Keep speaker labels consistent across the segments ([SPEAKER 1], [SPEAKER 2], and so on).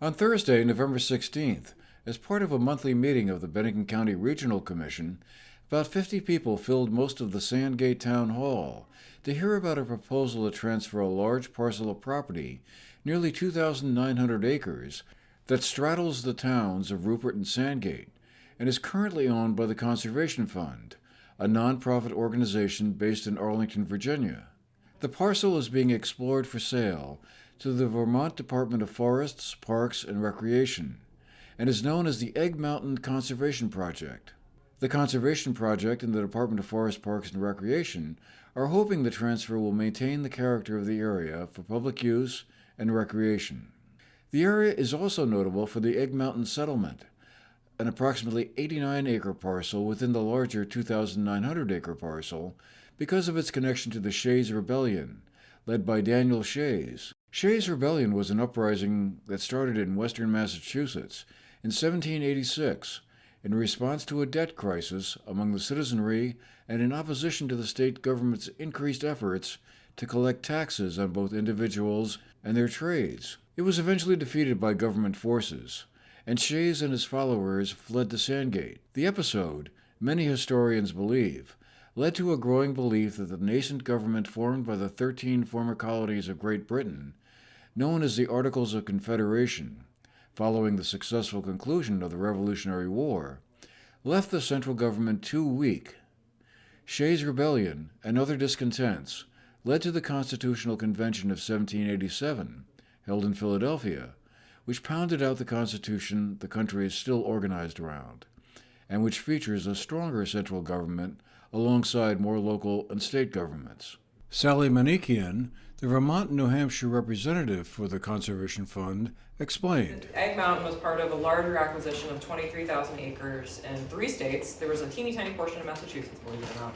[SPEAKER 1] On Thursday, November 16th, as part of a monthly meeting of the Bennington County Regional Commission, about 50 people filled most of the Sandgate Town Hall to hear about a proposal to transfer a large parcel of property, nearly 2,900 acres, that straddles the towns of Rupert and Sandgate and is currently owned by the Conservation Fund, a nonprofit organization based in Arlington, Virginia. The parcel is being explored for sale to the Vermont Department of Forests, Parks, and Recreation, and is known as the Egg Mountain Conservation Project. The Conservation Project and the Department of Forests, Parks, and Recreation are hoping the transfer will maintain the character of the area for public use and recreation. The area is also notable for the Egg Mountain Settlement, an approximately 89-acre parcel within the larger 2,900-acre parcel because of its connection to the Shays Rebellion, led by Daniel Shays. Shays Rebellion was an uprising that started in western Massachusetts in 1786 in response to a debt crisis among the citizenry and in opposition to the state government's increased efforts to collect taxes on both individuals and their trades. It was eventually defeated by government forces, and Shays and his followers fled to Sandgate. The episode, many historians believe, led to a growing belief that the nascent government formed by the 13 former colonies of Great Britain, known as the Articles of Confederation, following the successful conclusion of the Revolutionary War, left the central government too weak. Shays' Rebellion and other discontents led to the Constitutional Convention of 1787, held in Philadelphia, which pounded out the Constitution the country is still organized around, and which features a stronger central government alongside more local and state governments. Sally Manikian, the Vermont and New Hampshire representative for the Conservation Fund, explained.
[SPEAKER 2] Egg Mountain was part of a larger acquisition of 23,000 acres in 3 states. There was a teeny tiny portion of Massachusetts, believe it or not,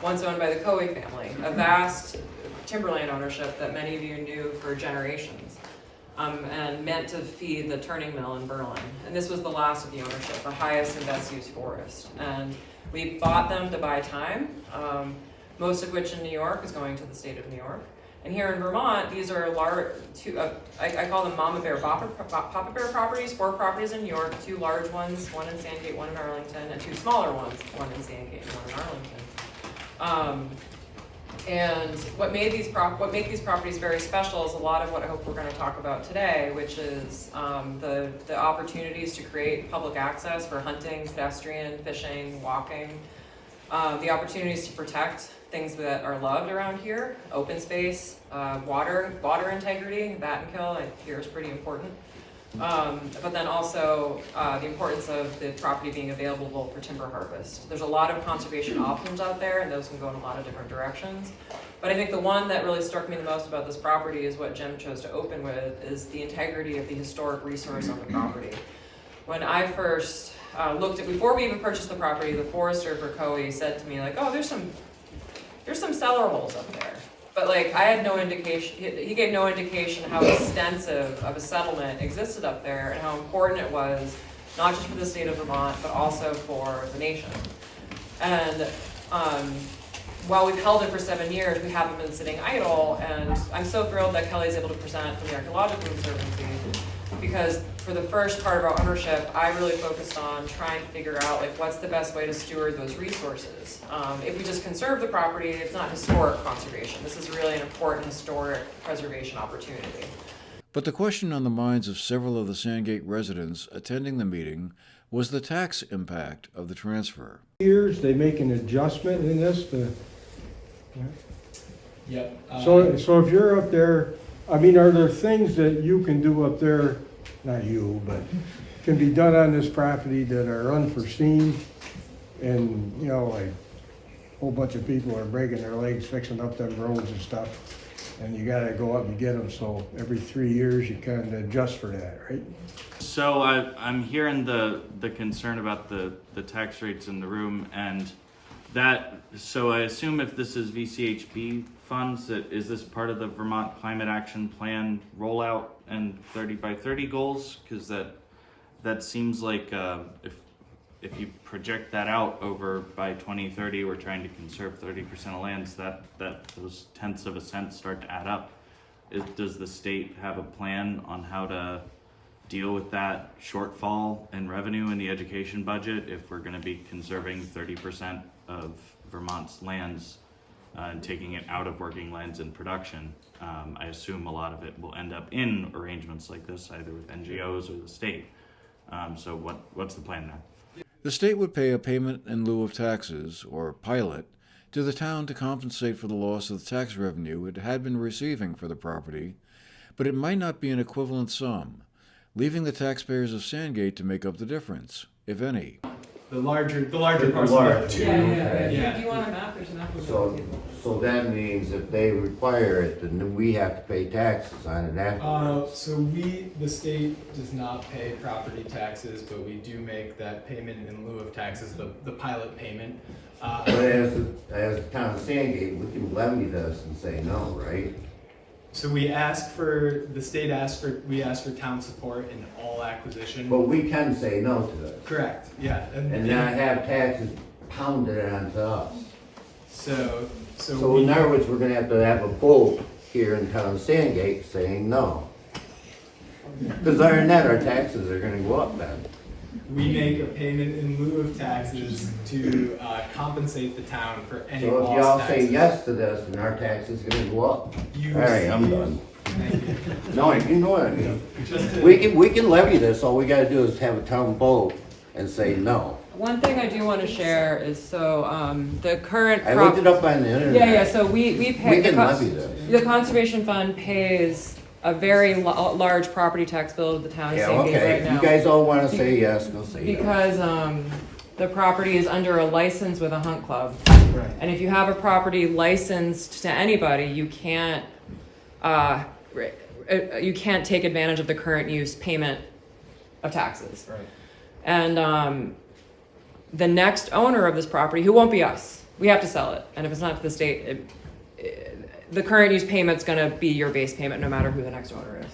[SPEAKER 2] once owned by the Coe family, a vast timberland ownership that many of you knew for generations, and meant to feed the turning mill in Berlin. And this was the last of the ownership, the highest and best use forest. And we bought them to buy time, most of which in New York is going to the state of New York. And here in Vermont, these are large, I call them Mama Bear, Papa Bear properties, 4 properties in New York, 2 large ones, 1 in Sandgate, 1 in Arlington, and 2 smaller ones, 1 in Sandgate and 1 in Arlington. And what make these properties very special is a lot of what I hope we're going to talk about today, which is the opportunities to create public access for hunting, pedestrian, fishing, walking, the opportunities to protect things that are loved around here, open space, water integrity, bat and kill, I hear is pretty important. But then also the importance of the property being available for timber harvest. There's a lot of conservation options out there, and those can go in a lot of different directions. But I think the one that really struck me the most about this property is what Jim chose to open with, is the integrity of the historic resource on the property. When I first before we even purchased the property, the forester for Coe said to me, like, oh, there's some cellar holes up there. But like, I had no indication, he gave no indication how extensive of a settlement existed up there and how important it was, not just for the state of Vermont, but also for the nation. And while we've held it for 7 years, we haven't been sitting idle, and I'm so thrilled that Kelly's able to present from the Archaeological Conservancy, because for the first part of our ownership, I really focused on trying to figure out like what's the best way to steward those resources. If we just conserve the property, it's not historic conservation. This is really an important historic preservation opportunity.
[SPEAKER 1] But the question on the minds of several of the Sandgate residents attending the meeting was the tax impact of the transfer.
[SPEAKER 3] Years they make an adjustment in this to.
[SPEAKER 4] Yep.
[SPEAKER 3] So if you're up there, I mean, are there things that you can do up there, not you, but can be done on this property that are unforeseen? And, you know, like a whole bunch of people are breaking their legs fixing up them roads and stuff, and you gotta go up and get them, so every 3 years you kind of adjust for that, right?
[SPEAKER 4] So I'm hearing the concern about the tax rates in the room, and that, so I assume if this is VCHB funds, that is this part of the Vermont Climate Action Plan rollout and 30 by 30 goals? Because that seems like if you project that out over by 2030, we're trying to conserve 30% of lands, that those tenths of a cent start to add up. Does the state have a plan on how to deal with that shortfall in revenue in the education budget if we're going to be conserving 30% of Vermont's lands and taking it out of working lands in production. I assume a lot of it will end up in arrangements like this, either with NGOs or the state. So what's the plan there?
[SPEAKER 1] The state would pay a payment in lieu of taxes, or pilot, to the town to compensate for the loss of the tax revenue it had been receiving for the property, but it might not be an equivalent sum, leaving the taxpayers of Sandgate to make up the difference, if any.
[SPEAKER 5] The larger parcel of two.
[SPEAKER 2] Yeah. Do you want a map? There's a map.
[SPEAKER 6] So that means if they require it, then we have to pay taxes on it afterwards.
[SPEAKER 5] So the state does not pay property taxes, but we do make that payment in lieu of taxes, the pilot payment.
[SPEAKER 6] But as the town of Sandgate, we can levy this and say no, right?
[SPEAKER 5] So we ask for town support in all acquisition.
[SPEAKER 6] But we can say no to this.
[SPEAKER 5] Correct, yeah.
[SPEAKER 6] And not have taxes pounded onto us.
[SPEAKER 5] So
[SPEAKER 6] in other words, we're gonna have to have a vote here in town of Sandgate saying no. Because other than that, our taxes are gonna go up then.
[SPEAKER 5] we make a payment in lieu of taxes to compensate the town for any
[SPEAKER 6] So if
[SPEAKER 5] lost
[SPEAKER 6] y'all
[SPEAKER 5] taxes.
[SPEAKER 6] say yes to this, then our taxes are gonna go up.
[SPEAKER 5] You
[SPEAKER 6] All right, I'm
[SPEAKER 5] receive-
[SPEAKER 6] done.
[SPEAKER 5] Thank you.
[SPEAKER 6] No, you know what I mean.
[SPEAKER 5] Just to-
[SPEAKER 6] We can levy this, all we gotta do is have a town vote and say no.
[SPEAKER 2] One thing I do want to share is, the current.
[SPEAKER 6] I looked it up on the internet.
[SPEAKER 2] Yeah, so we pay.
[SPEAKER 6] We can
[SPEAKER 2] the
[SPEAKER 6] levy this.
[SPEAKER 2] The Conservation Fund pays a very large property tax bill to the town of
[SPEAKER 6] Yeah,
[SPEAKER 2] Sandgate
[SPEAKER 6] okay,
[SPEAKER 2] right
[SPEAKER 6] if
[SPEAKER 2] now.
[SPEAKER 6] you guys all wanna say yes, go say yes.
[SPEAKER 2] Because, the property is under a license with a hunt club.
[SPEAKER 5] Right.
[SPEAKER 2] And if you have a property licensed to anybody, you can't take advantage of the current use payment of taxes.
[SPEAKER 5] Right.
[SPEAKER 2] And the next owner of this property, who won't be us, we have to sell it. And if it's not to the state, the current use payment's gonna be your base payment no matter who the next owner is.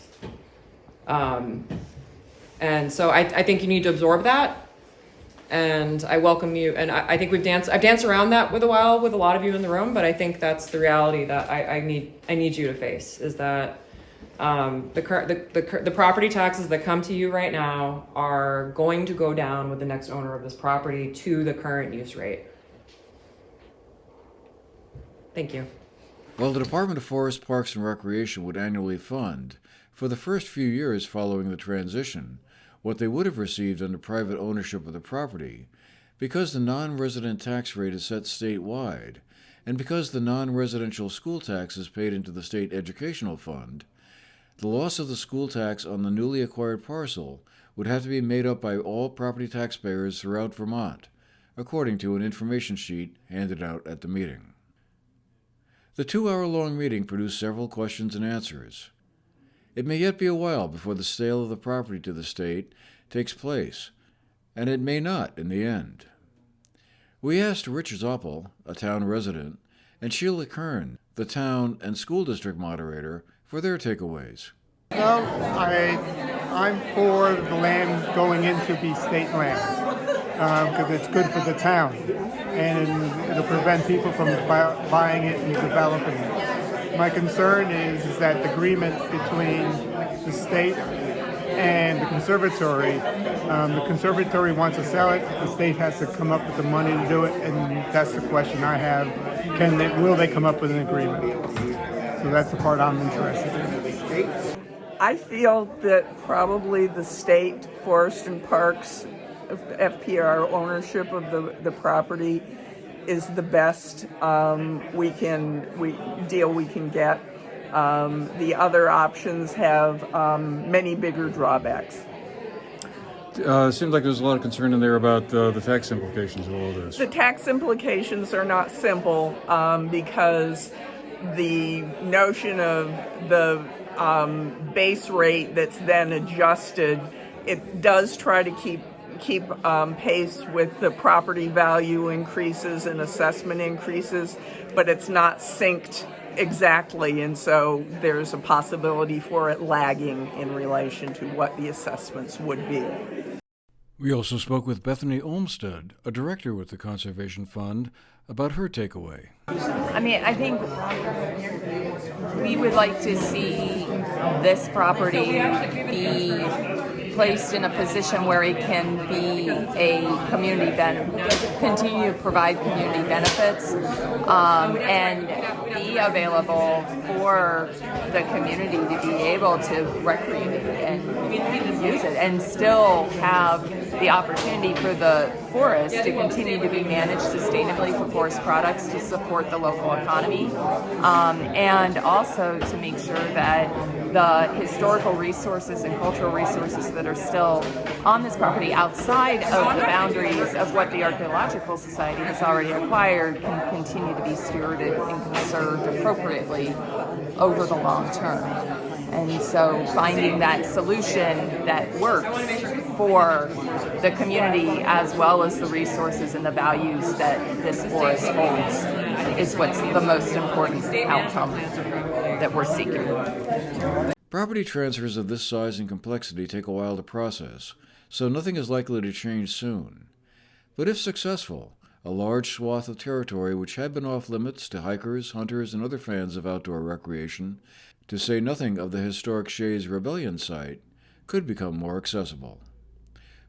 [SPEAKER 2] And so I think you need to absorb that. And I welcome you. And I think I've danced around that with a lot of you in the room, but I think that's the reality that I need you to face, is that the property taxes that come to you right now are going to go down with the next owner of this property to the current use rate. Thank you.
[SPEAKER 1] While the Department of Forest, Parks, and Recreation would annually fund, for the first few years following the transition, what they would have received under private ownership of the property, because the non-resident tax rate is set statewide, and because the non-residential school tax is paid into the state educational fund, the loss of the school tax on the newly acquired parcel would have to be made up by all property taxpayers throughout Vermont, according to an information sheet handed out at the meeting. The 2-hour-long meeting produced several questions and answers. It may yet be a while before the sale of the property to the state takes place, and it may not in the end. We asked Richard Zoppel, a town resident, and Sheila Kern, the town and school district moderator, for their takeaways.
[SPEAKER 7] Well, I'm for the land going into the state land because it's good for the town and it'll prevent people from buying it and developing it. My concern is that the agreement between the state and the conservatory wants to sell it, the state has to come up with the money to do it, and that's the question I have. Will they come up with an agreement? So that's the part I'm interested in.
[SPEAKER 8] I feel that probably the state Forest and Parks FPR ownership of the property is the best we can get. The other options have many bigger drawbacks.
[SPEAKER 9] It seems like there's a lot of concern in there about the tax implications of all of this.
[SPEAKER 8] The tax implications are not simple because the notion of the base rate that's then adjusted, it does try to keep pace with the property value increases and assessment increases, but it's not synced exactly, and so there's a possibility for it lagging in relation to what the assessments would be.
[SPEAKER 1] We also spoke with Bethany Olmsted, a director with the Conservation Fund, about her takeaway.
[SPEAKER 10] I mean, I think we would like to see this property be placed in a position where it can be a continue to provide community benefits, and be available for the community to be able to recreate and use it, and still have the opportunity for the forest to continue to be managed sustainably for forest products to support the local economy, and also to make sure that the historical resources and cultural resources that are still on this property outside of the boundaries of what the Archaeological Society has already acquired can continue to be stewarded and conserved appropriately over the long term. And so finding that solution that works for the community as well as the resources and the values that this forest holds is what's the most important outcome that we're seeking.
[SPEAKER 1] Property transfers of this size and complexity take a while to process, so nothing is likely to change soon. But if successful, a large swath of territory which had been off limits to hikers, hunters, and other fans of outdoor recreation, to say nothing of the historic Shays Rebellion site, could become more accessible.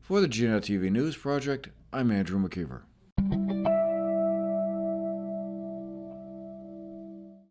[SPEAKER 1] For the GNAT-TV News Project, I'm Andrew McKeever.